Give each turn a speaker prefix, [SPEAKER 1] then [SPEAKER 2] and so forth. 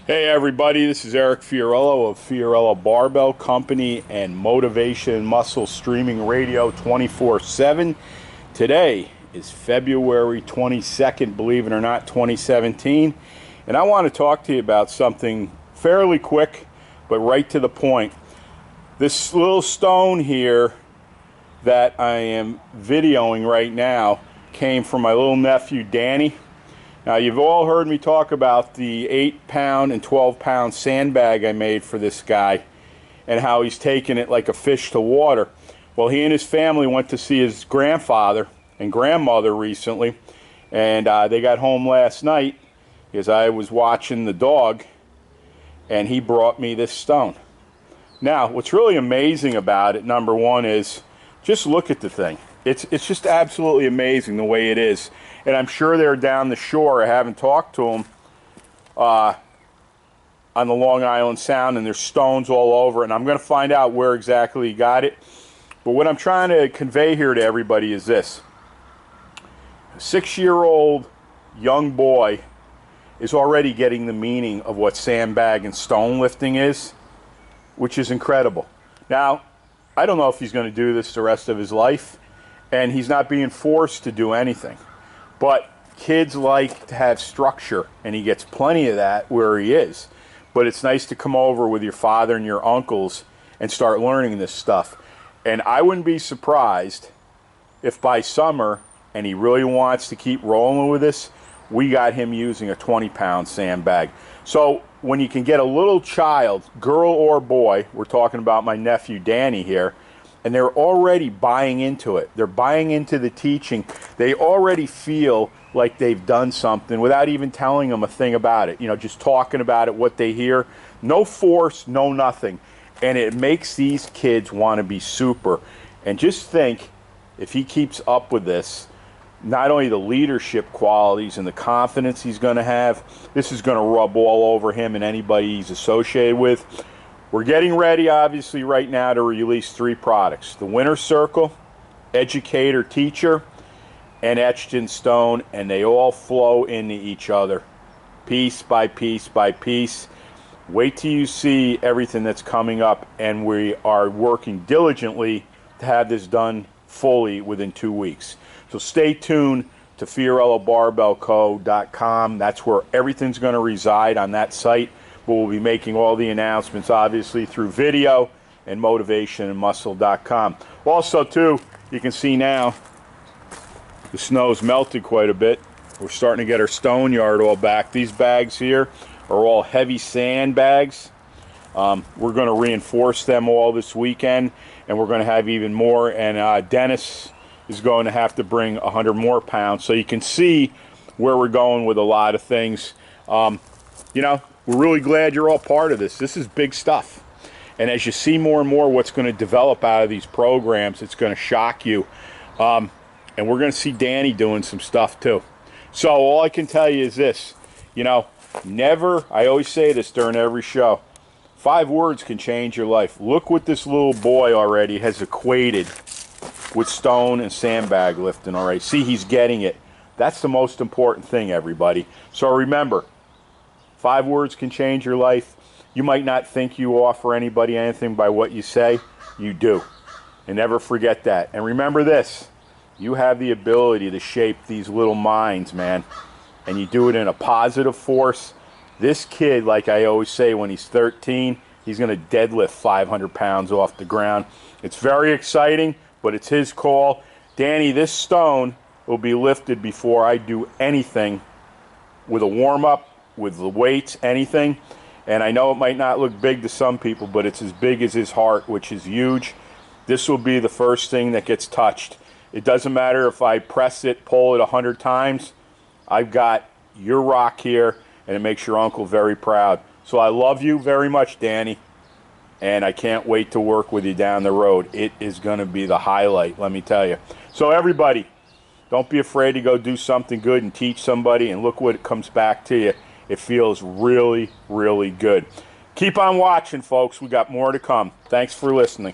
[SPEAKER 1] Hey everybody, this is Eric Fiorillo of Fiorillo Barbell Company and Motivation Muscle Streaming Radio 24/7. Today is February 22nd, believe it or not, 2017. And I want to talk to you about something fairly quick, but right to the point. This little stone here that I am videoing right now came from my little nephew Danny. Now, you've all heard me talk about the 8-pound and 12-pound sandbag I made for this guy and how he's taking it like a fish to water. Well, he and his family went to see his grandfather and grandmother recently, and they got home last night because I was watching the dog, and he brought me this stone. Now, what's really amazing about it, number one, is just look at the thing. It's just absolutely amazing the way it is. And I'm sure they're down the shore. I haven't talked to them on the Long Island Sound, and there's stones all over. And I'm going to find out where exactly he got it. But what I'm trying to convey here to everybody is this. A 6-year-old young boy is already getting the meaning of what sandbag and stone lifting is, which is incredible. Now, I don't know if he's going to do this the rest of his life, and he's not being forced to do anything. But kids like to have structure, and he gets plenty of that where he is. But it's nice to come over with your father and your uncles and start learning this stuff. And I wouldn't be surprised if by summer, and he really wants to keep rolling with this, we got him using a 20-pound sandbag. So when you can get a little child, girl or boy, we're talking about my nephew Danny here, and they're already buying into it. They're buying into the teaching. They already feel like they've done something without even telling them a thing about it. You know, just talking about it, what they hear. No force, no nothing. And it makes these kids want to be super. And just think, if he keeps up with this, not only the leadership qualities and the confidence he's going to have, this is going to rub all over him and anybody he's associated with. We're getting ready, obviously, right now to release 3 products. The Winner Circle, Educator Teacher, and Etched in Stone, and they all flow into each other, piece by piece by piece. Wait till you see everything that's coming up, and we are working diligently to have this done fully within 2 weeks. So stay tuned to FiorilloBarbellCo.com. That's where everything's going to reside on that site. But we'll be making all the announcements, obviously, through video and motivationandmuscle.com. Also, too, you can see now the snow's melted quite a bit. We're starting to get our stone yard all back. These bags here are all heavy sand bags. We're going to reinforce them all this weekend, and we're going to have even more. And Dennis is going to have to bring 100 more pounds. So you can see where we're going with a lot of things. You know, we're really glad you're all part of this. This is big stuff. And as you see more and more what's going to develop out of these programs, it's going to shock you. And we're going to see Danny doing some stuff too. So all I can tell you is this. You know, never, I always say this during every show, 5 words can change your life. Look what this little boy already has equated with stone and sandbag lifting already. See, he's getting it. That's the most important thing, everybody. So remember, 5 words can change your life. You might not think you offer anybody anything by what you say. You do. And never forget that. And remember this. You have the ability to shape these little minds, man. And you do it in a positive force. This kid, like I always say, when he's 13, he's going to deadlift 500 pounds off the ground. It's very exciting, but it's his call. Danny, this stone will be lifted before I do anything with a warm-up, with the weights, anything. And I know it might not look big to some people, but it's as big as his heart, which is huge. This will be the first thing that gets touched. It doesn't matter if I press it, pull it 100 times. I've got your rock here, and it makes your uncle very proud. So I love you very much, Danny, and I can't wait to work with you down the road. It is going to be the highlight, let me tell you. So everybody, don't be afraid to go do something good and teach somebody, and look what comes back to you. It feels really, really good. Keep on watching, folks. We got more to come. Thanks for listening.